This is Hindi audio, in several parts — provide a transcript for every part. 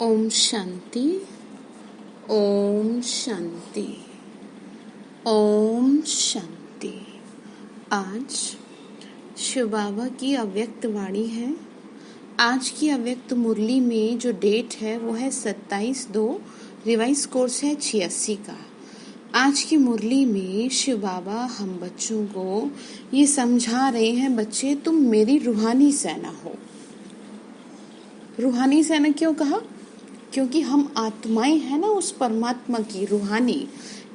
ओम शांति। ओम शांति। ओम शांति। आज शिव बाबा की अव्यक्त वाणी है। आज की अव्यक्त मुरली में जो डेट है वो है 27/2। रिवाइज कोर्स है 86 का। आज की मुरली में शिव बाबा हम बच्चों को ये समझा रहे हैं, बच्चे तुम मेरी रूहानी सेना हो। रूहानी सेना क्यों कहा? क्योंकि हम आत्माएं हैं ना उस परमात्मा की। रूहानी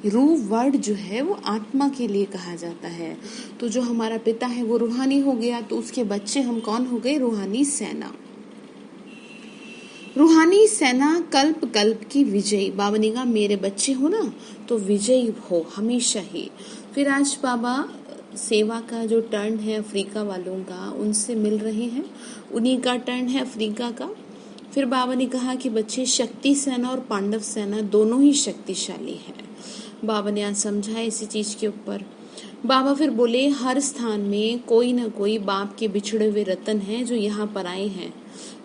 रूह वर्ड जो है वो आत्मा के लिए कहा जाता है। तो जो हमारा पिता है वो रूहानी हो गया, तो उसके बच्चे हम कौन हो गए? रूहानी सेना। रूहानी सेना कल्प कल्प की विजयी। बाबा ने कहा मेरे बच्चे हो ना तो विजयी हो हमेशा ही। फिर आज बाबा सेवा का जो टर्न है अफ्रीका वालों का, उनसे मिल रहे हैं। उन्हीं का टर्न है अफ्रीका का। फिर बाबा ने कहा कि बच्चे शक्ति सेना और पांडव सेना दोनों ही शक्तिशाली हैं। बाबा ने आज समझा इसी चीज के ऊपर। बाबा फिर बोले हर स्थान में कोई ना कोई बाप के बिछड़े हुए रतन हैं जो यहाँ पर आए हैं।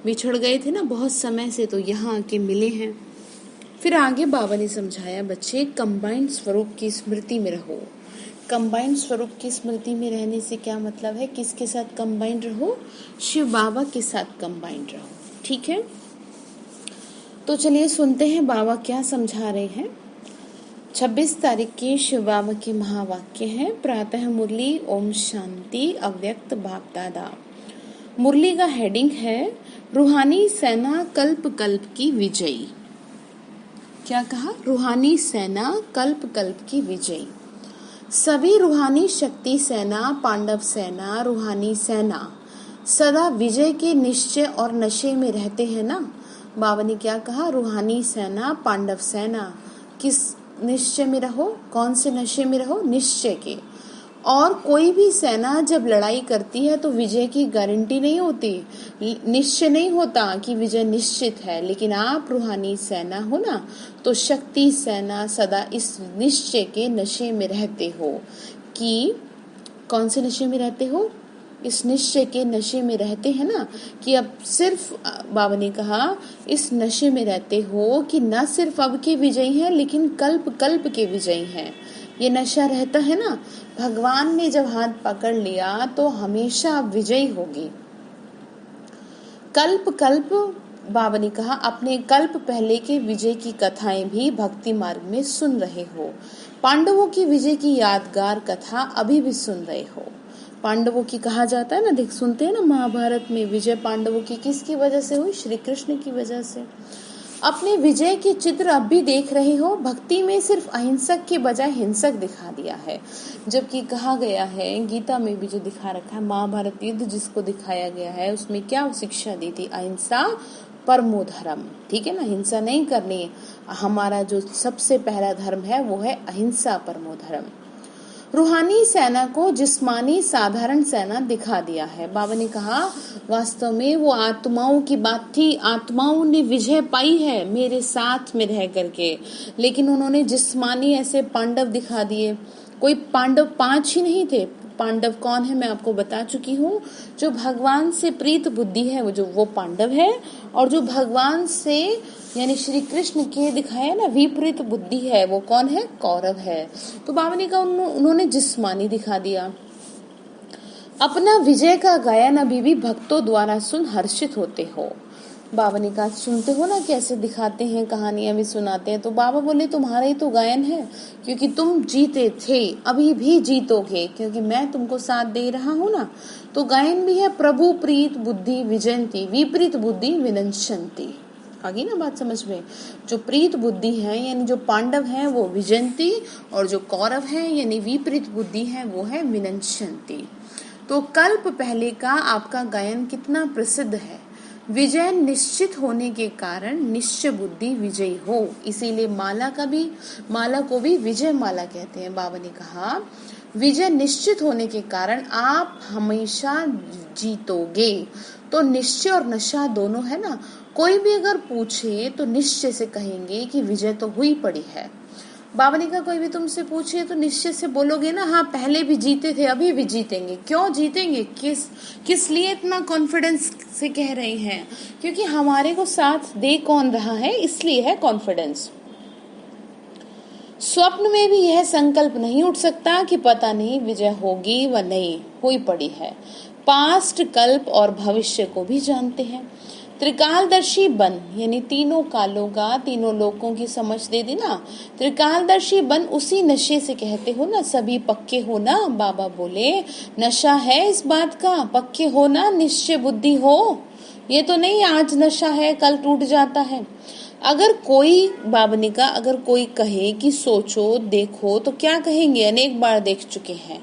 बिछड़ गए थे ना बहुत समय से, तो यहाँ आके मिले हैं। फिर आगे बाबा ने समझाया बच्चे कंबाइंड स्वरूप की स्मृति में रहो। कंबाइंड स्वरूप की स्मृति में रहने से क्या मतलब है? किसके साथ कंबाइंड रहो? शिव बाबा के साथ कंबाइंड रहो। ठीक है, तो चलिए सुनते हैं बाबा क्या समझा रहे हैं। 26 तारीख के शिव बाबा के महावाक्य हैं। प्रातः मुरली ओम शांति अव्यक्त बाप दादा। मुरली का हेडिंग है रूहानी सेना कल्प कल्प की विजयी। क्या कहा? रूहानी सेना कल्प कल्प की विजयी। सभी रूहानी शक्ति सेना, पांडव सेना, रूहानी सेना सदा विजय के निश्चय और नशे में रहते हैं ना। बाबा ने क्या कहा? रूहानी सेना, पांडव सेना किस निश्चय में रहो? कौन से नशे में रहो? निश्चय के। और कोई भी सेना जब लड़ाई करती है तो विजय की गारंटी नहीं होती, निश्चय नहीं होता कि विजय निश्चित है। लेकिन आप रूहानी सेना हो ना, तो शक्ति सेना सदा इस निश्चय के नशे में रहते हो। कि कौन से नशे में रहते हो? इस निश्चय के नशे में रहते हैं ना, कि अब सिर्फ बाबा ने कहा इस नशे में रहते हो कि न सिर्फ अब के विजयी हैं लेकिन कल्प कल्प के विजयी हैं। ये नशा रहता है ना। भगवान ने जब हाथ पकड़ लिया तो हमेशा विजयी होगी। कल्प कल्प बाबा ने कहा अपने कल्प पहले के विजय की कथाएं भी भक्ति मार्ग में सुन रहे हो। पांडवों की विजय की यादगार कथा अभी भी सुन रहे हो। पांडवों की कहा जाता है ना, देख सुनते हैं ना महाभारत में, विजय पांडवों की किसकी वजह से हुई? श्री कृष्ण की वजह से। अपने विजय के चित्र अब भी देख रहे हो। भक्ति में सिर्फ अहिंसक के बजाय हिंसक दिखा दिया है, जबकि कहा गया है गीता में भी जो दिखा रखा है, महाभारत युद्ध जिसको दिखाया गया है उसमें क्या शिक्षा दी थी? अहिंसा परमो धर्म। ठीक है ना, हिंसा नहीं करनी। हमारा जो सबसे पहला धर्म है वो है अहिंसा परमो धर्म। रूहानी सेना को जिस्मानी साधारण सेना दिखा दिया है। बाबा ने कहा वास्तव में वो आत्माओं की बात थी। आत्माओं ने विजय पाई है मेरे साथ में रह करके, लेकिन उन्होंने जिस्मानी ऐसे पांडव दिखा दिए। कोई पांडव 5 ही नहीं थे। पांडव कौन है मैं आपको बता चुकी हूँ। जो भगवान से प्रीत बुद्धि है वो पांडव है, और जो भगवान से यानी श्री कृष्ण के दिखाया ना विपरीत बुद्धि है वो कौन है? कौरव है। तो बाबा ने कहा उन्होंने जिस्मानी दिखा दिया। अपना विजय का गायन अभी भी भक्तों द्वारा सुन हर्षित होते हो। बाबा ने कहा सुनते हो ना कैसे दिखाते हैं, कहानियां भी सुनाते हैं। तो बाबा बोले तुम्हारा ही तो गायन है, क्योंकि तुम जीते थे, अभी भी जीतोगे, क्योंकि मैं तुमको साथ दे रहा हूँ ना। तो गायन भी है प्रभु प्रीत बुद्धि विजयंती, विपरीत बुद्धि विनश्यंती। आ गई ना बात समझ में? जो प्रीत बुद्धि है यानी जो पांडव हैं वो विजयंती, और जो कौरव है यानी विपरीत बुद्धि है वो है विनश्यंती। तो कल्प पहले का आपका गायन कितना प्रसिद्ध है। विजय निश्चित होने के कारण निश्चय बुद्धि विजयी हो, इसीलिए माला को भी विजय माला कहते हैं। बाबा ने कहा विजय निश्चित होने के कारण आप हमेशा जीतोगे। तो निश्चय और नशा दोनों है ना। कोई भी अगर पूछे तो निश्चय से कहेंगे कि विजय तो हुई पड़ी है। बाबा ने कहा कोई भी तुमसे पूछे तो निश्चय से बोलोगे ना, हाँ पहले भी जीते थे अभी भी जीतेंगे। क्यों जीतेंगे, किस लिए इतना कॉन्फिडेंस से कह रहे हैं? क्योंकि हमारे को साथ दे कौन रहा है, इसलिए है कॉन्फिडेंस। स्वप्न में भी यह संकल्प नहीं उठ सकता कि पता नहीं विजय होगी व नहीं, हुई पड़ी है। पास्ट, कल्प और भविष्य को भी जानते हैं। त्रिकालदर्शी बन, यानी तीनों कालों का, तीनों लोकों की समझ दे दी ना। त्रिकालदर्शी बन उसी नशे से कहते हो ना, सभी पक्के हो ना। बाबा बोले नशा है इस बात का, पक्के हो ना, निश्चय बुद्धि हो। ये तो नहीं आज नशा है कल टूट जाता है। अगर कोई, बाबा ने कहा, अगर कोई कहे कि सोचो देखो तो क्या कहेंगे, अनेक बार देख चुके हैं।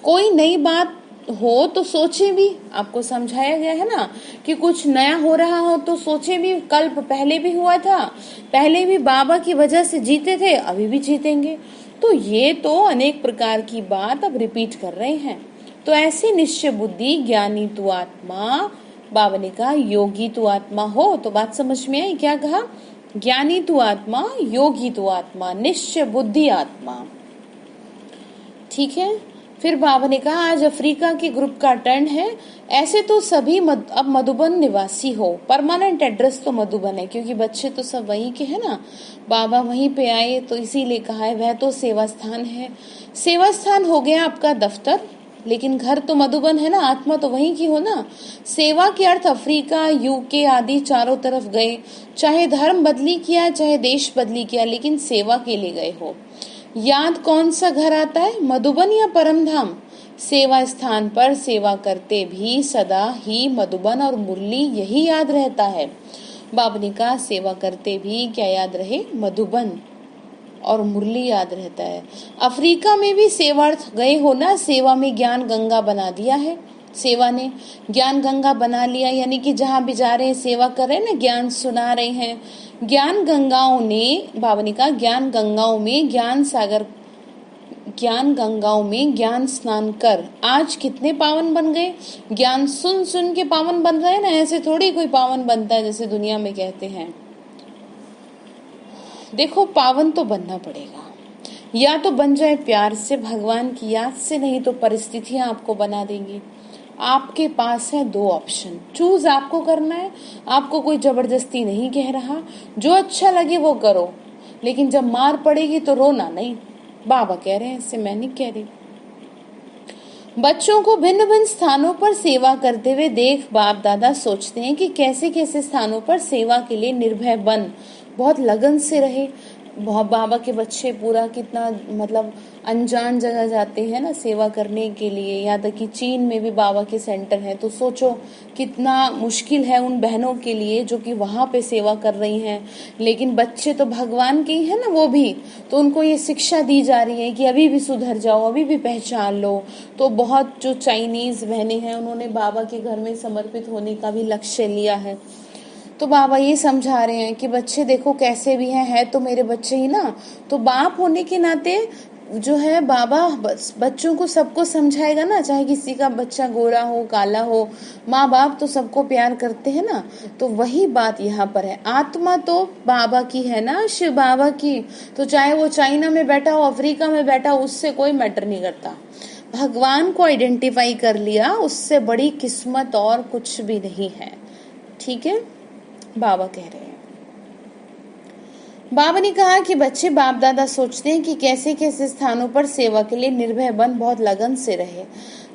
कोई नई बात हो तो सोचे भी, आपको समझाया गया है ना कि कुछ नया हो रहा हो तो सोचे भी। कल्प पहले भी हुआ था, पहले भी बाबा की वजह से जीते थे, अभी भी जीतेंगे। तो ये तो अनेक प्रकार की बात अब रिपीट कर रहे हैं। तो ऐसी निश्चय बुद्धि, ज्ञानी तू आत्मा, बाबा ने कहा योगी तू आत्मा हो। तो बात समझ में आई? क्या कहा? ज्ञानी तू आत्मा, योगी तू आत्मा, निश्चय बुद्धि आत्मा। ठीक है। फिर बाबा ने कहा आज अफ्रीका के ग्रुप का टर्न है। ऐसे तो सभी अब मधुबन निवासी हो, परमानेंट एड्रेस तो मधुबन है, क्योंकि बच्चे तो सब वहीं के हैं ना। बाबा वहीं पे आए तो इसीलिए कहा है, वह तो सेवा स्थान है। सेवा स्थान हो गया आपका दफ्तर, लेकिन घर तो मधुबन है ना, आत्मा तो वहीं की हो ना। सेवा के अर्थ अफ्रीका, यूके आदि चारों तरफ गए, चाहे धर्म बदली किया चाहे देश बदली किया, लेकिन सेवा के लिए गए हो। याद कौन सा घर आता है, मधुबन या परमधाम? सेवा स्थान पर सेवा करते भी सदा ही मधुबन और मुरली यही याद रहता है। बाबा ने कहा सेवा करते भी क्या याद रहे, मधुबन और मुरली याद रहता है। अफ्रीका में भी सेवार्थ गए हो ना, सेवा में ज्ञान गंगा बना दिया है। सेवा ने ज्ञान गंगा बना लिया, यानी कि जहाँ भी जा रहे हैं सेवा कर रहे हैं ना, ज्ञान सुना रहे हैं। ज्ञान गंगाओं ने, बाबा ने कहा ज्ञान गंगाओं में ज्ञान सागर, ज्ञान गंगाओं में ज्ञान स्नान कर आज कितने पावन बन गए। ज्ञान सुन सुन के पावन बन रहे हैं ना, ऐसे थोड़ी कोई पावन बनता है जैसे दुनिया में कहते हैं। देखो पावन तो बनना पड़ेगा, या तो बन जाए प्यार से, भगवान की याद से, नहीं तो परिस्थितियां आपको बना देंगी। आपके पास है दो ऑप्शन, चूज आपको करना है। आपको कोई जबरदस्ती नहीं कह रहा, जो अच्छा लगे वो करो, लेकिन जब मार पड़ेगी तो रोना नहीं। बाबा कह रहे हैं, इससे मैं नहीं कह रही। बच्चों को भिन्न भिन्न स्थानों पर सेवा करते हुए देख बाप दादा सोचते हैं कि कैसे कैसे स्थानों पर सेवा के लिए निर्भय बन बहुत लगन से रहे। बाबा के बच्चे पूरा कितना मतलब अनजान जगह जाते हैं ना सेवा करने के लिए, यहाँ तक कि चीन में भी बाबा के सेंटर है। तो सोचो कितना मुश्किल है उन बहनों के लिए जो कि वहाँ पे सेवा कर रही हैं। लेकिन बच्चे तो भगवान के ही है ना वो भी, तो उनको ये शिक्षा दी जा रही है कि अभी भी सुधर जाओ, अभी भी पहचान लो। तो बहुत जो चाइनीज बहनें हैं उन्होंने बाबा के घर में समर्पित होने का भी लक्ष्य लिया है। तो बाबा ये समझा रहे हैं कि बच्चे देखो कैसे भी हैं, है तो मेरे बच्चे ही ना। तो बाप होने के नाते जो है बाबा बच्चों को सबको समझाएगा ना, चाहे किसी का बच्चा गोरा हो काला हो, माँ बाप तो सबको प्यार करते हैं ना। तो वही बात यहाँ पर है, आत्मा तो बाबा की है ना, शिव बाबा की। तो चाहे वो चाइना में बैठा हो, अफ्रीका में बैठा हो, उससे कोई मैटर नहीं करता। भगवान को आइडेंटिफाई कर लिया, उससे बड़ी किस्मत और कुछ भी नहीं है। ठीक है, बाबा कह रहे हैं। बाबा ने कहा कि बच्चे बाप दादा सोचते हैं कि कैसे कैसे स्थानों पर सेवा के लिए निर्भय बन बहुत लगन से रहे।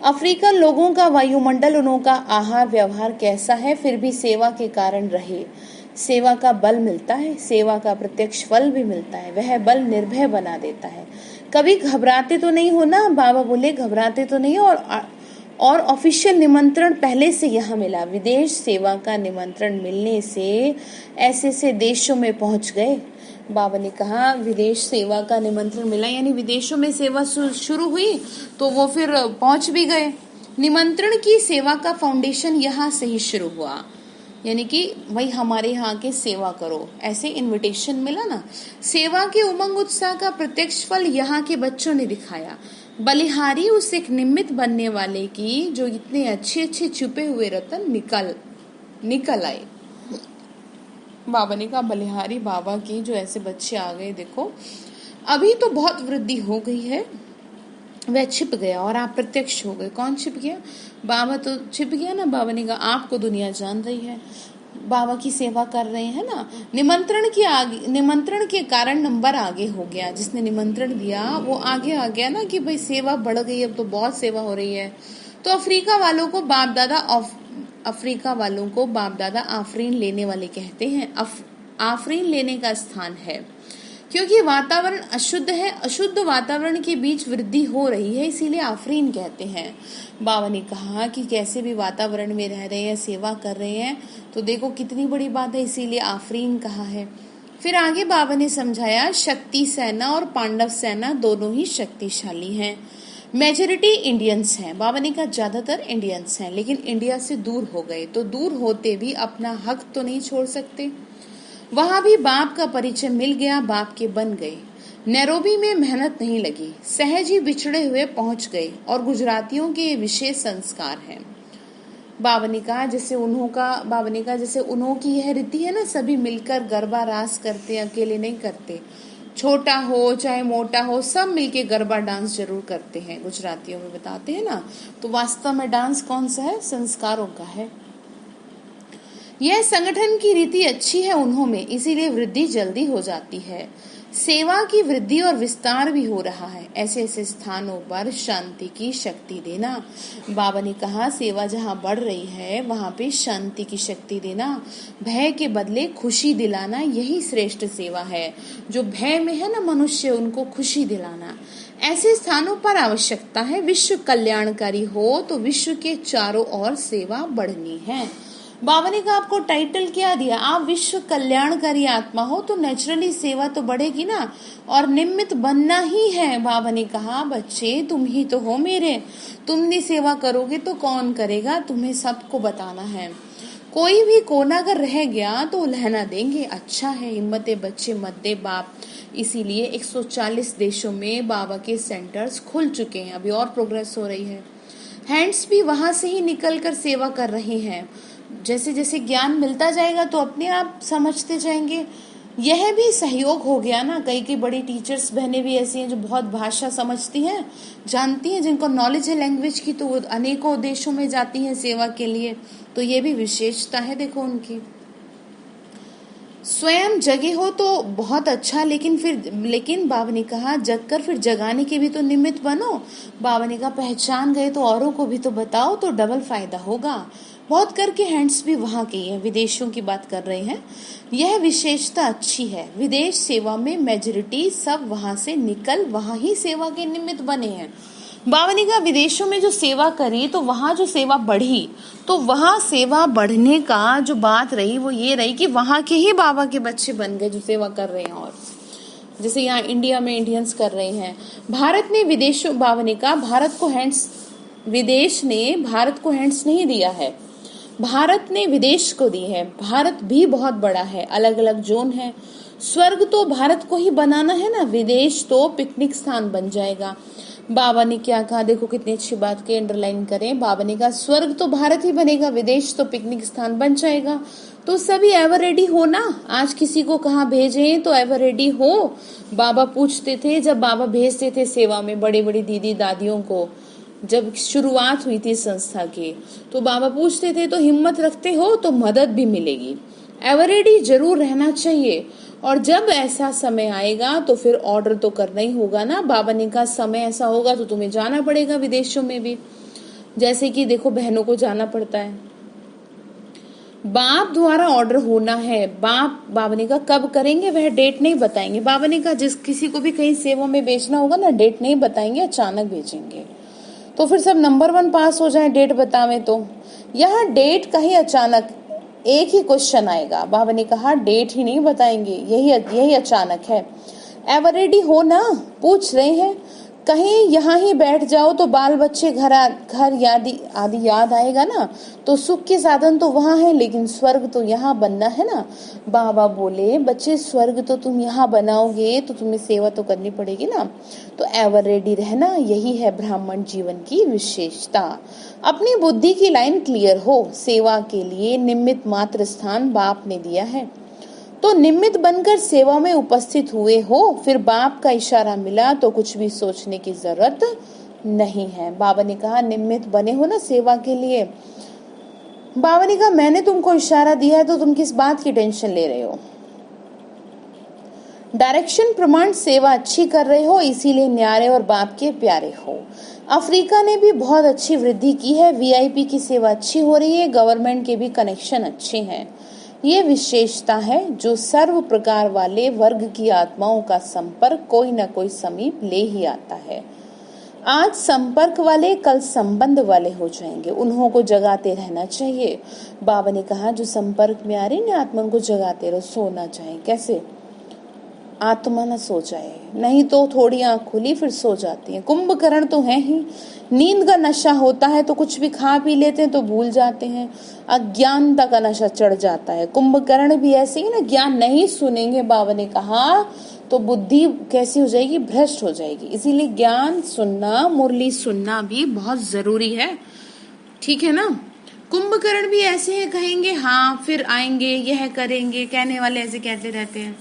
अफ्रीकन लोगों का वायुमंडल, उनका आहार व्यवहार कैसा है, फिर भी सेवा के कारण रहे। सेवा का बल मिलता है, सेवा का प्रत्यक्ष फल भी मिलता है, वह बल निर्भय बना देता है। कभी घबराते तो नहीं हो ना, बाबा बोले घबराते तो नहीं। और ऑफिशियल निमंत्रण पहले से यहाँ मिला, विदेश सेवा का निमंत्रण मिलने से ऐसे ऐसे देशों में पहुंच गए। बाबा ने कहा विदेश सेवा का निमंत्रण मिला, यानी विदेशों में सेवा शुरू हुई तो वो फिर पहुंच भी गए। निमंत्रण की सेवा का फाउंडेशन यहाँ से ही शुरू हुआ, यानी कि भाई हमारे यहाँ के सेवा करो, ऐसे इनविटेशन मिला ना। सेवा के उमंग उत्साह का प्रत्यक्ष फल यहाँ के बच्चों ने दिखाया। बलिहारी उस एक निमित्त बनने वाले की जो इतने अच्छे अच्छे छुपे हुए रतन निकल आए। बाबा ने कहा बलिहारी बाबा की जो ऐसे बच्चे आ गए, देखो अभी तो बहुत वृद्धि हो गई है, वह छिप गया और आप प्रत्यक्ष हो गए। कौन छिप गया? बाबा तो छिप गया ना। बाबा ने कहा आपको दुनिया जान रही है, बाबा की सेवा कर रहे हैं ना। निमंत्रण के कारण नंबर आगे हो गया। जिसने निमंत्रण दिया वो आगे आ गया ना कि भाई सेवा बढ़ गई, अब तो बहुत सेवा हो रही है। तो अफ्रीका वालों को बाप दादा आफरीन लेने वाले कहते हैं। आफरीन लेने का स्थान है, क्योंकि वातावरण अशुद्ध है। अशुद्ध वातावरण के बीच वृद्धि हो रही है, इसीलिए आफरीन कहते हैं। बाबा ने कहा कि कैसे भी वातावरण में रह रहे हैं, सेवा कर रहे हैं, तो देखो कितनी बड़ी बात है, इसीलिए आफरीन कहा है। फिर आगे बाबा ने समझाया, शक्ति सेना और पांडव सेना दोनों ही शक्तिशाली हैं। मेजोरिटी इंडियंस हैं। बाबा ने कहा ज्यादातर इंडियंस हैं, लेकिन इंडिया से दूर हो गए, तो दूर होते भी अपना हक तो नहीं छोड़ सकते। वहां भी बाप का परिचय मिल गया, बाप के बन गए। नैरोबी में मेहनत नहीं लगी, सहज ही बिछड़े हुए पहुंच गए। और गुजरातियों के विशेष संस्कार हैं। बाबा ने कहा जैसे उन्हों की यह रीति है ना, सभी मिलकर गरबा रास करते, अकेले नहीं करते। छोटा हो चाहे मोटा हो, सब मिलके गरबा डांस जरूर करते हैं। गुजरातियों में बताते हैं ना। तो वास्तव में डांस कौन सा है? संस्कारों का है। यह संगठन की रीति अच्छी है उन्हों में, इसीलिए वृद्धि जल्दी हो जाती है। सेवा की वृद्धि और विस्तार भी हो रहा है। ऐसे ऐसे स्थानों पर शांति की शक्ति देना। बाबा ने कहा सेवा जहाँ बढ़ रही है वहाँ पे शांति की शक्ति देना, भय के बदले खुशी दिलाना, यही श्रेष्ठ सेवा है। जो भय में है ना मनुष्य, उनको खुशी दिलाना। ऐसे स्थानों पर आवश्यकता है। विश्व कल्याणकारी हो तो विश्व के चारों ओर सेवा बढ़नी है। बाबा ने कहा आपको टाइटल क्या दिया? आप विश्व कल्याणकारी आत्मा हो, तो नेचुरली सेवा तो बढ़ेगी ना, और निमित्त बनना ही है। बाबा ने कहा बच्चे तुम ही तो हो मेरे, तुम नहीं सेवा करोगे तो कौन करेगा? तुम्हें सबको बताना है। कोई भी कोना अगर रह गया तो उल्हना देंगे। अच्छा है, हिम्मते बच्चे मत दे बाप। इसीलिए 140 देशों में बाबा के सेंटर्स खुल चुके हैं, अभी और प्रोग्रेस हो रही है। हैंड्स भी वहां से ही निकलकर सेवा कर रहे हैं। जैसे जैसे ज्ञान मिलता जाएगा तो अपने आप समझते जाएंगे। यह भी सहयोग हो गया ना। कई बड़ी टीचर्स बहनें भी ऐसी हैं जो बहुत भाषा समझती हैं, जानती हैं, जिनको नॉलेज है लैंग्वेज की, तो वो अनेकों देशों में जाती हैं सेवा के लिए। तो ये भी विशेषता है देखो उनकी। स्वयं जगे हो तो बहुत अच्छा, लेकिन बाबा ने कहा जग कर फिर जगाने के भी तो निमित्त बनो। बाबा ने कहा पहचान गए तो औरों को भी तो बताओ, तो डबल फायदा होगा। बहुत करके हैंड्स भी वहाँ के हैं, विदेशों की बात कर रहे हैं। यह विशेषता अच्छी है। विदेश सेवा में मेजोरिटी सब वहां से निकल वहां ही सेवा के निमित्त बने हैं। बाबा ने कहा विदेशों में जो सेवा करी तो वहां जो सेवा बढ़ी, तो वहां सेवा बढ़ने का जो बात रही वो ये रही कि वहां के ही बाबा के बच्चे बन गए जो सेवा कर रहे हैं। और जैसे यहाँ इंडिया में इंडियंस कर रहे हैं। भारत ने विदेशों, बाबा ने कहा विदेश ने भारत को हैंड्स नहीं दिया है, भारत ने विदेश को दी है। भारत भी बहुत बड़ा है, अलग अलग जोन है। स्वर्ग तो भारत को ही बनाना है ना, विदेश तो पिकनिक स्थान बन जाएगा। बाबा ने क्या कहा देखो कितनी अच्छी बात के अंडरलाइन करें। बाबा ने कहा स्वर्ग तो भारत ही बनेगा, विदेश तो पिकनिक स्थान बन जाएगा। तो सभी एवर रेडी हो ना। आज किसी को कहाँ भेजें तो एवर रेडी हो। बाबा पूछते थे, जब बाबा भेजते थे सेवा में बड़े बड़ी दीदी दादियों को, जब शुरुआत हुई थी संस्था की, तो बाबा पूछते थे तो हिम्मत रखते हो तो मदद भी मिलेगी। एवर रेडी जरूर रहना चाहिए। और जब ऐसा समय आएगा तो फिर ऑर्डर तो करना ही होगा ना। बाबा ने कहा समय ऐसा होगा तो तुम्हें जाना पड़ेगा विदेशों में भी, जैसे कि देखो बहनों को जाना पड़ता है। बाप द्वारा ऑर्डर होना है। बाबा ने कहा कब करेंगे वह डेट नहीं बताएंगे। बाबा ने कहा जिस किसी को भी कहीं सेवा में बेचना होगा ना, डेट नहीं बताएंगे, अचानक भेजेंगे। तो फिर सब नंबर 1 पास हो जाए डेट बतावे तो। यहाँ डेट का ही अचानक एक ही क्वेश्चन आएगा। बाबा ने कहा डेट ही नहीं बताएंगे, यही अचानक है। एवर रेडी हो ना, पूछ रहे हैं। कहीं यहाँ ही बैठ जाओ तो बाल बच्चे घर आदि याद आएगा ना। तो सुख के साधन तो वहाँ है, लेकिन स्वर्ग तो यहाँ बनना है ना। बाबा बोले बच्चे स्वर्ग तो तुम यहाँ बनाओगे तो तुम्हें सेवा तो करनी पड़ेगी ना। तो एवर रेडी रहना, यही है ब्राह्मण जीवन की विशेषता। अपनी बुद्धि की लाइन क्लियर हो। सेवा के लिए निमित्त मात्र स्थान बाप ने दिया है। तो निमित्त बनकर सेवा में उपस्थित हुए हो, फिर बाप का इशारा मिला तो कुछ भी सोचने की जरूरत नहीं है। बाबा ने कहा निमित्त बने हो ना सेवा के लिए। बाबा ने कहा मैंने तुमको इशारा दिया है तो तुम किस बात की टेंशन ले रहे हो। डायरेक्शन प्रमाण सेवा अच्छी कर रहे हो, इसीलिए न्यारे और बाप के प्यारे हो। अफ्रीका ने भी बहुत अच्छी वृद्धि की है, वीआईपी की सेवा अच्छी हो रही है, गवर्नमेंट के भी कनेक्शन अच्छे हैं। ये विशेषता है जो सर्व प्रकार वाले वर्ग की आत्माओं का संपर्क कोई न कोई समीप ले ही आता है। आज संपर्क वाले कल संबंध वाले हो जाएंगे, उन्हों को जगाते रहना चाहिए। बाबा ने कहा जो संपर्क में आ रही ना आत्मा को जगाते रहो, सोना चाहिए। कैसे? आत्मा न सो जाए, नहीं तो थोड़ी आंख खुली फिर सो जाती है। कुंभकर्ण तो है ही, नींद का नशा होता है तो कुछ भी खा पी लेते हैं तो भूल जाते हैं, अज्ञानता का नशा चढ़ जाता है। कुंभकर्ण भी ऐसे ही ना, ज्ञान नहीं सुनेंगे बाबा ने कहा तो बुद्धि कैसी हो जाएगी, भ्रष्ट हो जाएगी। इसीलिए ज्ञान सुनना, मुरली सुनना भी बहुत जरूरी है, ठीक है ना। कुंभकर्ण भी ऐसे हैं, कहेंगे हाँ फिर आएंगे, यह करेंगे, कहने वाले ऐसे कहते रहते हैं,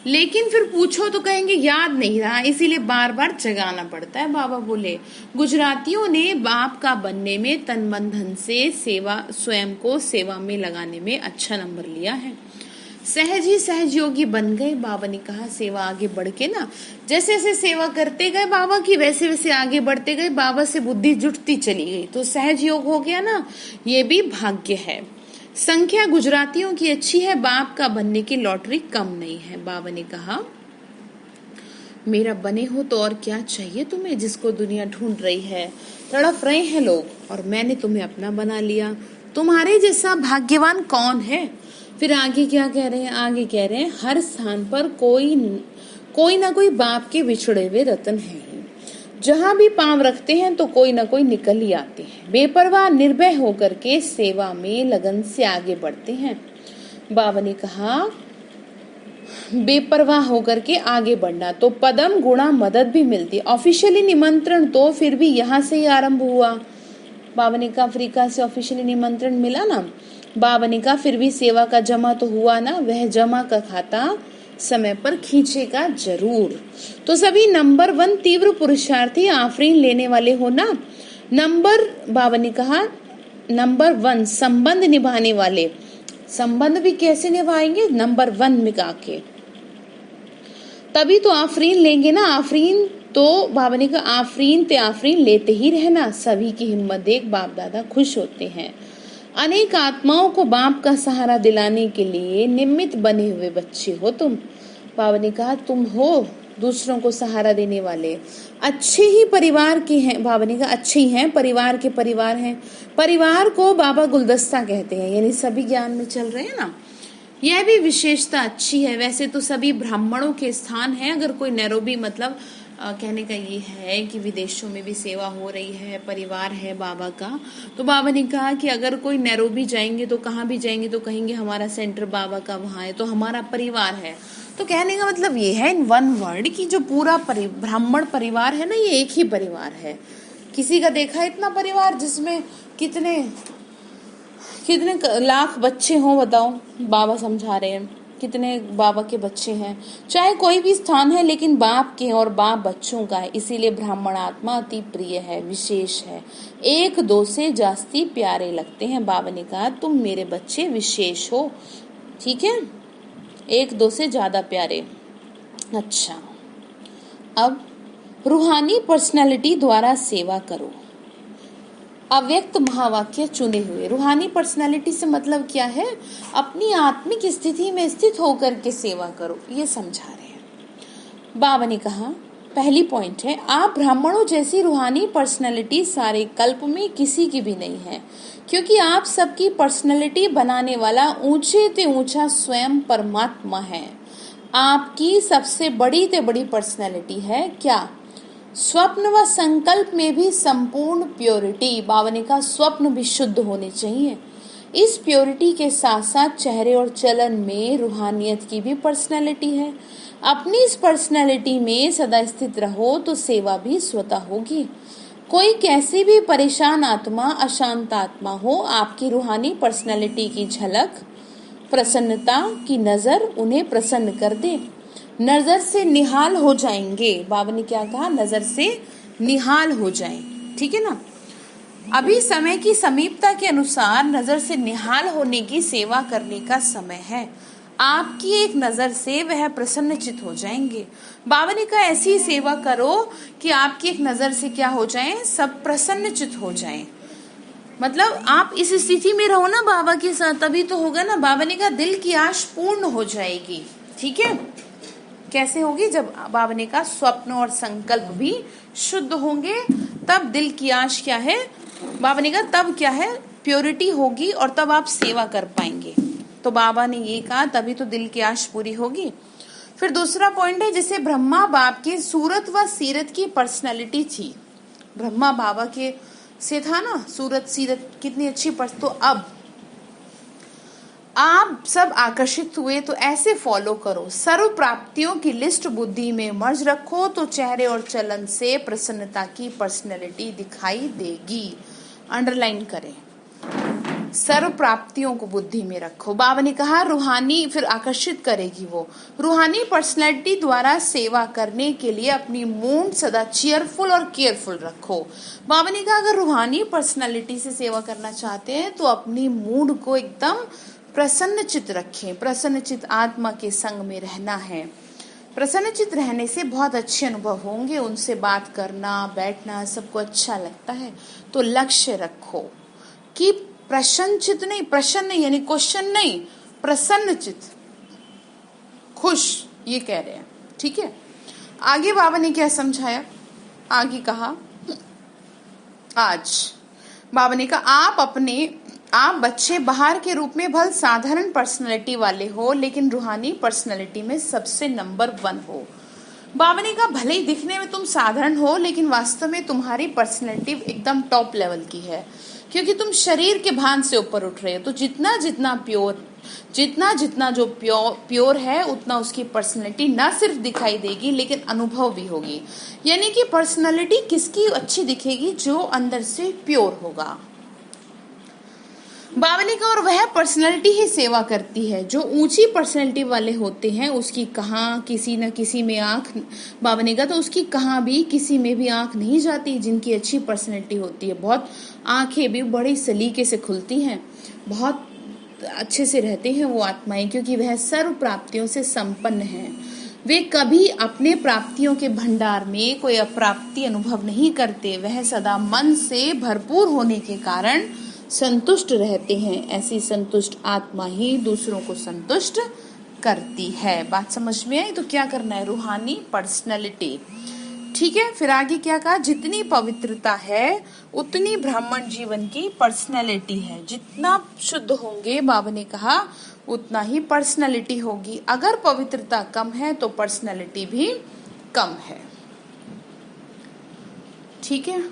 लेकिन फिर पूछो तो कहेंगे याद नहीं रहा, इसीलिए बार बार जगाना पड़ता है। बाबा बोले गुजरातियों ने बाप का बनने में तन मन धन से सेवा, स्वयं को सेवा में लगाने में अच्छा नंबर लिया है, सहज ही सहज योगी बन गए। बाबा ने कहा सेवा आगे बढ़ के ना, जैसे जैसे सेवा करते गए बाबा की, वैसे वैसे आगे बढ़ते गए, बाबा से बुद्धि जुटती चली गई तो सहज योग हो गया ना। ये भी भाग्य है। संख्या गुजरातियों की अच्छी है, बाप का बनने की लॉटरी कम नहीं है। बाबा ने कहा मेरा बने हो तो और क्या चाहिए तुम्हें, जिसको दुनिया ढूंढ रही है, तड़प रहे हैं लोग, और मैंने तुम्हें अपना बना लिया। तुम्हारे जैसा भाग्यवान कौन है। फिर आगे क्या कह रहे हैं, आगे कह रहे हैं हर स्थान पर कोई ना कोई बाप के बिछड़े हुए रतन है ही, जहां भी पांव रखते हैं तो कोई ना कोई निकल ही आते हैं। बेपरवाह निर्भय होकर के सेवा में लगन से आगे बढ़ते हैं। बाबा ने कहा बेपरवाह होकर के आगे बढ़ना तो पदम गुणा मदद भी मिलती। ऑफिशियली निमंत्रण तो फिर भी यहाँ से ही आरंभ हुआ। बाबा ने कहा अफ्रीका से ऑफिशियली निमंत्रण मिला ना। बाबा ने कहा फिर भी सेवा का जमा तो हुआ ना, वह जमा का खाता समय पर खींचेगा जरूर। तो सभी नंबर 1 तीव्र पुरुषार्थी आफरीन लेने वाले हो ना। बाबा ने कहा नंबर 1 संबंध निभाने वाले, संबंध भी कैसे निभाएंगे, नंबर 1 में आके, तभी तो आफरीन लेंगे ना। आफरीन तो बाबा ने कहा आफरीन लेते ही रहना, सभी की हिम्मत देख बाप दादा खुश होते हैं। अनेक आत्माओं को बाप का सहारा दिलाने के लिए निमित्त बने हुए बच्चे हो तुम। बाबा ने कहा तुम हो दूसरों को सहारा देने वाले, अच्छे ही परिवार के हैं। बाबा ने कहा अच्छे ही हैं, परिवार के परिवार हैं। परिवार को बाबा गुलदस्ता कहते हैं, यानी सभी ज्ञान में चल रहे हैं ना। यह भी विशेषता अच्छी है। वैसे तो सभी ब्राह्मणों के स्थान है, अगर कोई नैरोबी मतलब कहने का ये है कि विदेशों में भी सेवा हो रही है, परिवार है बाबा का, तो बाबा ने कहा कि अगर कोई नैरोबी जाएंगे तो कहाँ भी जाएंगे तो कहेंगे हमारा सेंटर बाबा का वहाँ है, तो हमारा परिवार है। तो कहने का मतलब ये है इन वन वर्ड की जो पूरा ब्राह्मण परिवार है ना, ये एक ही परिवार है। किसी का देखा इतना परिवार जिसमें कितने लाख बच्चे हों, बताओ। बाबा समझा रहे हैं कितने बाबा के बच्चे हैं। चाहे कोई भी स्थान है लेकिन बाप के और बाप बच्चों का है, इसीलिए ब्राह्मण आत्मा अति प्रिय है, विशेष है, 1-2 से जास्ती प्यारे लगते हैं। बाबा ने कहा तुम मेरे बच्चे विशेष हो, ठीक है, 1-2 से ज्यादा प्यारे। अच्छा, अब रूहानी पर्सनालिटी द्वारा सेवा करो। अव्यक्त महावाक्य चुने हुए। रूहानी पर्सनालिटी से मतलब क्या है, अपनी आत्मिक स्थिति में स्थित होकर के सेवा करो, ये समझा रहे हैं। बाबा ने कहा पहली पॉइंट है, आप ब्राह्मणों जैसी रूहानी पर्सनालिटी सारे कल्प में किसी की भी नहीं है, क्योंकि आप सबकी पर्सनालिटी बनाने वाला ऊंचे ते ऊंचा स्वयं परमात्मा है। आपकी सबसे बड़ी ते बड़ी पर्सनालिटी है क्या, स्वप्न व संकल्प में भी संपूर्ण प्योरिटी। बाबा ने कहा स्वप्न भी शुद्ध होने चाहिए। इस प्योरिटी के साथ साथ चेहरे और चलन में रूहानियत की भी पर्सनैलिटी है। अपनी इस पर्सनैलिटी में सदा स्थित रहो तो सेवा भी स्वतः होगी। कोई कैसी भी परेशान आत्मा, अशांत आत्मा हो, आपकी रूहानी पर्सनैलिटी की झलक प्रसन्नता की नजर उन्हें प्रसन्न कर दे, नजर से निहाल हो जाएंगे। बाबा ने क्या कहा? नजर से निहाल हो जाएं। ठीक है ना। अभी समय की समीपता के अनुसार नजर से निहाल होने की सेवा करने का समय है। आपकी एक नजर से वह प्रसन्नचित हो जाएंगे। बाबा ने कहा ऐसी सेवा करो कि आपकी एक नजर से क्या हो जाएं? सब प्रसन्नचित हो जाएं। मतलब आप इस स्थिति में रहो ना बाबा के साथ, तभी तो होगा ना। बाबा ने कहा दिल की आश पूर्ण हो जाएगी। ठीक है। कैसे होगी? जब बाबा ने कहा स्वप्न और संकल्प भी शुद्ध होंगे, तब दिल की आश क्या है? बाबा ने कहा तब क्या है? प्योरिटी होगी और तब आप सेवा कर पाएंगे। तो बाबा ने ये कहा तभी तो दिल की आश पूरी होगी। फिर दूसरा पॉइंट है, जैसे ब्रह्मा बाप की सूरत व सीरत की पर्सनैलिटी थी। ब्रह्मा बाबा के से था ना सूरत सीरत, कितनी अच्छी तो अब आप सब आकर्षित हुए तो ऐसे फॉलो करो। सर्व प्राप्तियों की लिस्ट बुद्धि में मर्ज रखो तो चेहरे और चलन से प्रसन्नता की पर्सनैलिटी दिखाई देगी। अंडरलाइन करें, सर्व प्राप्तियों को बुद्धि में रखो। बाबा ने कहा रूहानी, फिर आकर्षित करेगी वो रूहानी पर्सनैलिटी द्वारा सेवा करने के लिए अपनी मूड सदा चीयरफुल और केयरफुल रखो। बाबा ने कहा अगर रूहानी पर्सनैलिटी से सेवा करना चाहते हैं तो अपनी मूड को एकदम प्रसन्नचित रखें। प्रसन्नचित आत्मा के संग में रहना है। प्रसन्नचित रहने से बहुत अच्छे अनुभव होंगे। उनसे बात करना, बैठना सबको अच्छा लगता है। तो लक्ष्य रखो कि प्रसन्नचित नहीं, प्रसन्न यानी क्वेश्चन नहीं, प्रसन्नचित, खुश, ये कह रहे हैं। ठीक है। आगे बाबा ने क्या समझाया? आगे कहा, आज बाबा ने कहा आप बच्चे बाहर के रूप में भले साधारण पर्सनैलिटी वाले हो, लेकिन रूहानी पर्सनैलिटी में सबसे नंबर 1 हो। बाबा ने कहा भले ही दिखने में तुम साधारण हो, लेकिन वास्तव में तुम्हारी पर्सनैलिटी एकदम टॉप लेवल की है, क्योंकि तुम शरीर के भान से ऊपर उठ रहे हो। तो जितना जो प्योर है उतना उसकी पर्सनैलिटी ना सिर्फ दिखाई देगी लेकिन अनुभव भी होगी। यानी कि पर्सनैलिटी किसकी अच्छी दिखेगी? जो अंदर से प्योर होगा। बाबा ने कहा और वह पर्सनैलिटी ही सेवा करती है। जो ऊंची पर्सनैलिटी वाले होते हैं उसकी कहाँ किसी न किसी में आंख, बाबा ने कहा तो उसकी कहाँ भी किसी में भी आंख नहीं जाती। जिनकी अच्छी पर्सनैलिटी होती है, बहुत आंखें भी बड़ी सलीके से खुलती हैं, बहुत अच्छे से रहते हैं वो आत्माएं, क्योंकि वह सर्व प्राप्तियों से संपन्न है। वे कभी अपने प्राप्तियों के भंडार में कोई अप्राप्ति अनुभव नहीं करते। वह सदा मन से भरपूर होने के कारण संतुष्ट रहते हैं। ऐसी संतुष्ट आत्मा ही दूसरों को संतुष्ट करती है। बात समझ में आई? तो क्या करना है? रूहानी पर्सनैलिटी। ठीक है। फिर आगे क्या कहा? जितनी पवित्रता है उतनी ब्राह्मण जीवन की पर्सनैलिटी है। जितना शुद्ध होंगे, बाबा ने कहा, उतना ही पर्सनैलिटी होगी। अगर पवित्रता कम है तो पर्सनैलिटी भी कम है। ठीक है।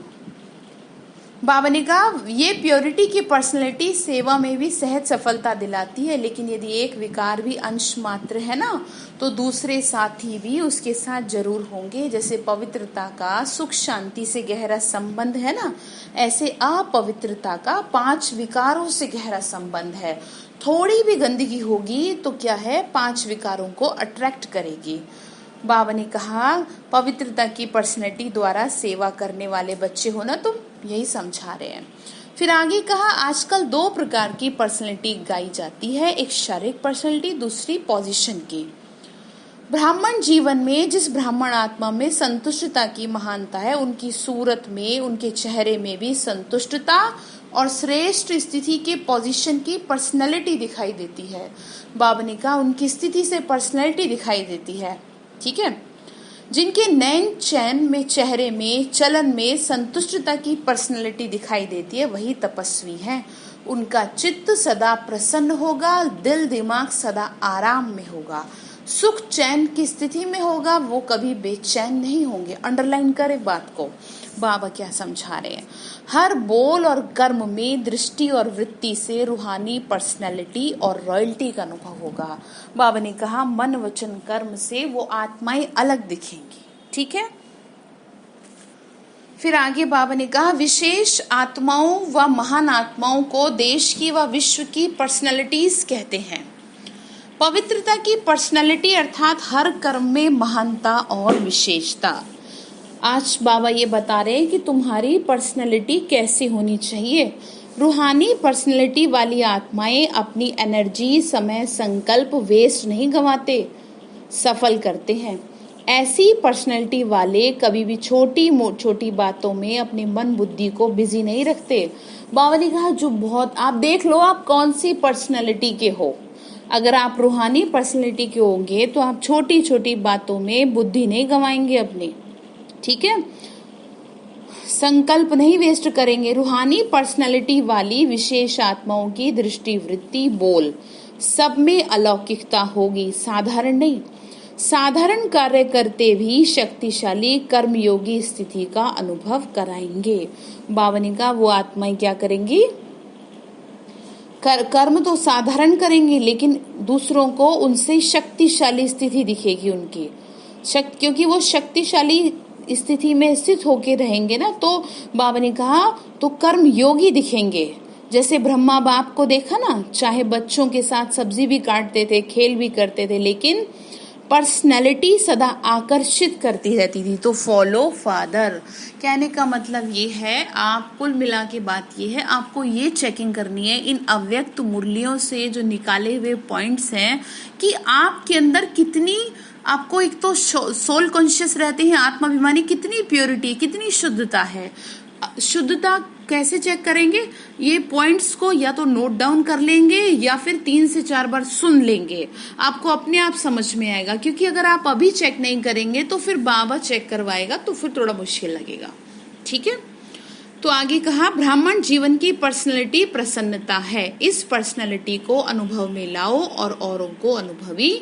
बाबा ने कहा ये प्योरिटी की पर्सनैलिटी सेवा में भी सहज सफलता दिलाती है, लेकिन यदि एक विकार भी अंश मात्र है ना, तो दूसरे साथी भी उसके साथ जरूर होंगे। जैसे पवित्रता का सुख शांति से गहरा संबंध है ना, ऐसे अपवित्रता का 5 विकारों से गहरा संबंध है। थोड़ी भी गंदगी होगी तो क्या है? 5 विकारों को अट्रैक्ट करेगी। बाबा ने कहा पवित्रता की पर्सनैलिटी द्वारा सेवा करने वाले बच्चे हो ना तुम, यही समझा रहे हैं। फिर आगे कहा आजकल 2 प्रकार की पर्सनैलिटी गाई जाती है, एक शारीरिक पर्सनैलिटी, दूसरी पोजीशन की। ब्राह्मण जीवन में जिस ब्राह्मण आत्मा में संतुष्टता की महानता है, उनकी सूरत में, उनके चेहरे में भी संतुष्टता और श्रेष्ठ स्थिति के पोजीशन की पर्सनैलिटी दिखाई देती है। बाबा ने कहा उनकी स्थिति से पर्सनैलिटी दिखाई देती है। ठीक है। जिनके नैन चैन में, चेहरे में, चलन में संतुष्टता की पर्सनैलिटी दिखाई देती है, वही तपस्वी है। उनका चित्त सदा प्रसन्न होगा, दिल दिमाग सदा आराम में होगा, सुख चैन की स्थिति में होगा, वो कभी बेचैन नहीं होंगे। अंडरलाइन करे बात को। बाबा क्या समझा रहे हैं? हर बोल और कर्म में दृष्टि और वृत्ति से रूहानी पर्सनैलिटी और रॉयल्टी का अनुभव होगा। बाबा ने कहा मन वचन कर्म से वो आत्माएं अलग दिखेंगी। ठीक है। फिर आगे बाबा ने कहा विशेष आत्माओं व महान आत्माओं को देश की व विश्व की पर्सनैलिटीज कहते हैं। पवित्रता की पर्सनैलिटी अर्थात हर कर्म में महानता और विशेषता। आज बाबा ये बता रहे हैं कि तुम्हारी पर्सनैलिटी कैसी होनी चाहिए। रूहानी पर्सनैलिटी वाली आत्माएं अपनी एनर्जी, समय, संकल्प वेस्ट नहीं गंवाते, सफल करते हैं। ऐसी पर्सनैलिटी वाले कभी भी छोटी बातों में अपने मन बुद्धि को बिजी नहीं रखते। बाबा ने कहा जो बहुत, आप देख लो आप कौन सी पर्सनैलिटी के हो। अगर आप रूहानी पर्सनैलिटी के होंगे तो आप छोटी छोटी बातों में बुद्धि नहीं गंवाएंगे अपनी, ठीक है, संकल्प नहीं वेस्ट करेंगे। रूहानी पर्सनैलिटी वाली विशेष आत्माओं की दृष्टि, वृत्ति, बोल सब में अलौकिकता होगी, साधारण नहीं। साधारण कार्य करते भी शक्तिशाली कर्मयोगी स्थिति का अनुभव कराएंगे। बाबा ने कहा वो आत्माएं क्या करेंगी, कर्म तो साधारण करेंगे लेकिन दूसरों को उनसे शक्तिशाली स्थिति दिखेगी उनकी शक्ति, क्योंकि वो शक्तिशाली स्थिति में स्थित होके रहेंगे ना। तो बाबा ने कहा तो कर्म योगी दिखेंगे। जैसे ब्रह्मा बाप को देखा ना, चाहे बच्चों के साथ सब्जी भी काटते थे, खेल भी करते थे, लेकिन पर्सनैलिटी सदा आकर्षित करती रहती थी। तो फॉलो फादर कहने का मतलब ये है, आप कुल मिला के बात ये है, आपको ये चेकिंग करनी है इन अव्यक्त मुरलियों से जो निकाले हुए पॉइंट्स हैं कि आपके अंदर कितनी, आपको एक तो सोल कॉन्शियस रहते हैं, आत्माभिमानी, कितनी प्योरिटी, कितनी शुद्धता है। शुद्धता कैसे चेक करेंगे, ये पॉइंट्स को या तो नोट डाउन कर लेंगे या फिर 3 से 4 बार सुन लेंगे, आपको अपने आप समझ में आएगा। क्योंकि अगर आप अभी चेक नहीं करेंगे तो फिर बाबा चेक करवाएगा तो फिर थोड़ा मुश्किल लगेगा, ठीक है। तो आगे कहा ब्राह्मण जीवन की पर्सनैलिटी प्रसन्नता है। इस पर्सनैलिटी को अनुभव में लाओ और औरों को अनुभवी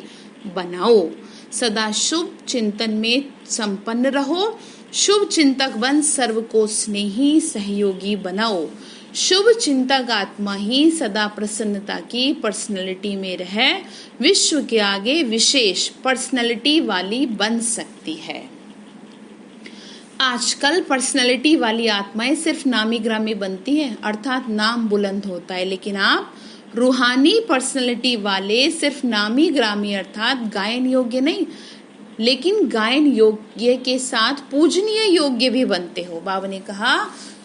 बनाओ। सदा शुभ चिंतन में संपन्न रहो। शुभ चिंतक बन सर्व को स्नेही सहयोगी बनाओ। शुभ चिंतक आत्मा ही सदा प्रसन्नता की पर्सनैलिटी में रह विश्व के आगे विशेष पर्सनैलिटी वाली बन सकती है। आजकल पर्सनैलिटी वाली आत्माएं सिर्फ नामी ग्रामी बनती हैं, अर्थात नाम बुलंद होता है, लेकिन आप रूहानी पर्सनैलिटी वाले सिर्फ नामी ग्रामी अर्थात गायन योग्य नहीं, लेकिन गायन योग्य के साथ पूजनीय योग्य भी बनते हो। बाबा ने कहा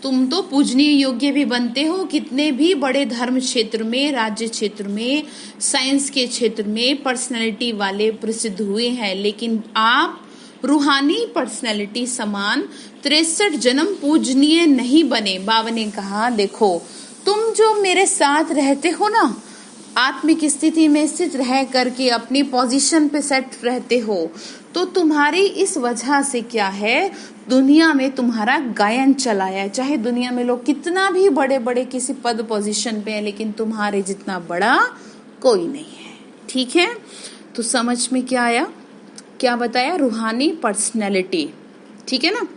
तुम तो पूजनीय योग्य भी बनते हो। कितने भी बड़े धर्म क्षेत्र में, राज्य क्षेत्र में, साइंस के क्षेत्र में पर्सनैलिटी वाले प्रसिद्ध हुए हैं, लेकिन आप रूहानी पर्सनैलिटी समान 63 जन्म पूजनीय नहीं बने। बाबा ने कहा देखो तुम जो मेरे साथ रहते हो ना, आत्मिक स्थिति में स्थित रह करके अपनी पोजीशन पे सेट रहते हो, तो तुम्हारी इस वजह से क्या है, दुनिया में तुम्हारा गायन चलाया है। चाहे दुनिया में लोग कितना भी बड़े बड़े किसी पद पोजीशन पे है, लेकिन तुम्हारे जितना बड़ा कोई नहीं है, ठीक है। तो समझ में क्या आया, क्या बताया, रूहानी पर्सनैलिटी, ठीक है ना।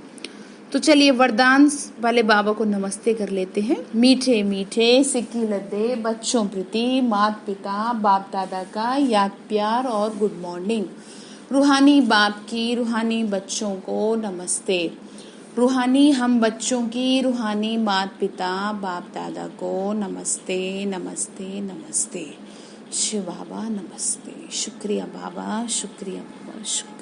तो चलिए वरदान वाले बाबा को नमस्ते कर लेते हैं। मीठे मीठे सिक्की लद्दे बच्चों प्रति माता पिता बाप दादा का याद प्यार और गुड मॉर्निंग। रूहानी बाप की रूहानी बच्चों को नमस्ते। रूहानी हम बच्चों की रूहानी माता पिता बाप दादा को नमस्ते नमस्ते नमस्ते। शिव बाबा नमस्ते। शुक्रिया बाबा, शुक्रिया बाबा, शुक्रिया।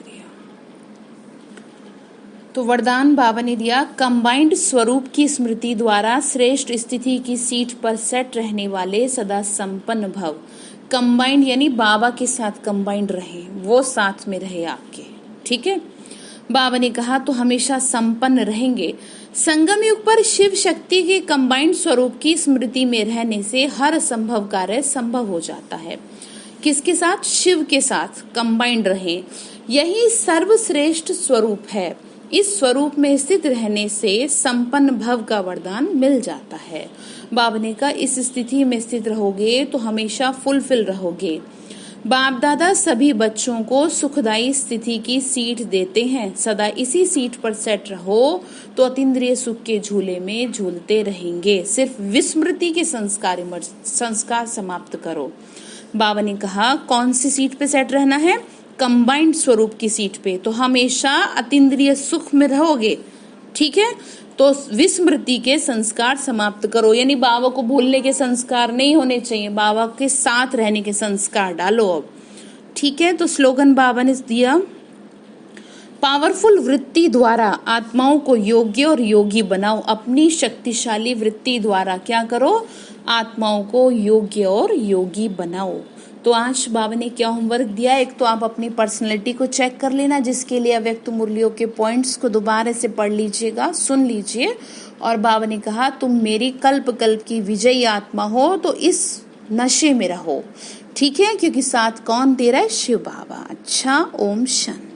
तो वरदान बाबा ने दिया, कंबाइंड स्वरूप की स्मृति द्वारा श्रेष्ठ स्थिति की सीट पर सेट रहने वाले सदा संपन्न भव। कंबाइंड यानी बाबा के साथ कंबाइंड रहे, वो साथ में रहे आपके, ठीक है। बाबा ने कहा तो हमेशा संपन्न रहेंगे। संगम युग पर शिव शक्ति के कंबाइंड स्वरूप की स्मृति में रहने से हर संभव कार्य संभव हो जाता है। किसके साथ, शिव के साथ कंबाइंड रहे, यही सर्वश्रेष्ठ स्वरूप है। इस स्वरूप में स्थित रहने से संपन्न भव का वरदान मिल जाता है। बाबा ने कहा इस स्थिति में स्थित रहोगे तो हमेशा फुलफिल रहोगे। बाप दादा सभी बच्चों को सुखदायी स्थिति की सीट देते हैं। सदा इसी सीट पर सेट रहो तो अतीन्द्रिय सुख के झूले में झूलते रहेंगे। सिर्फ विस्मृति के संस्कार समाप्त करो। बाबा ने कहा कौन सी सीट पे सेट रहना है, कंबाइंड स्वरूप की सीट पे, तो हमेशा अतीन्द्रिय सुख में रहोगे, ठीक है। तो विस्मृति के संस्कार समाप्त करो, यानी बाबा को भूलने के संस्कार नहीं होने चाहिए, बाबा के साथ रहने के संस्कार डालो। अब ठीक है, तो स्लोगन बाबा ने दिया, पावरफुल वृत्ति द्वारा आत्माओं को योग्य और योगी बनाओ। अपनी शक्तिशाली वृत्ति द्वारा क्या करो, आत्माओं को योग्य और योगी बनाओ। तो आज बाबा ने क्या होमवर्क दिया, एक तो आप अपनी पर्सनैलिटी को चेक कर लेना, जिसके लिए अव्यक्त मुरलियों के पॉइंट्स को दोबारा से पढ़ लीजिएगा, सुन लीजिए। और बाबा ने कहा तुम मेरी कल्प कल्प की विजयी आत्मा हो, तो इस नशे में रहो, ठीक है, क्योंकि साथ कौन दे रहा है, शिव बाबा। अच्छा, ओम शांति।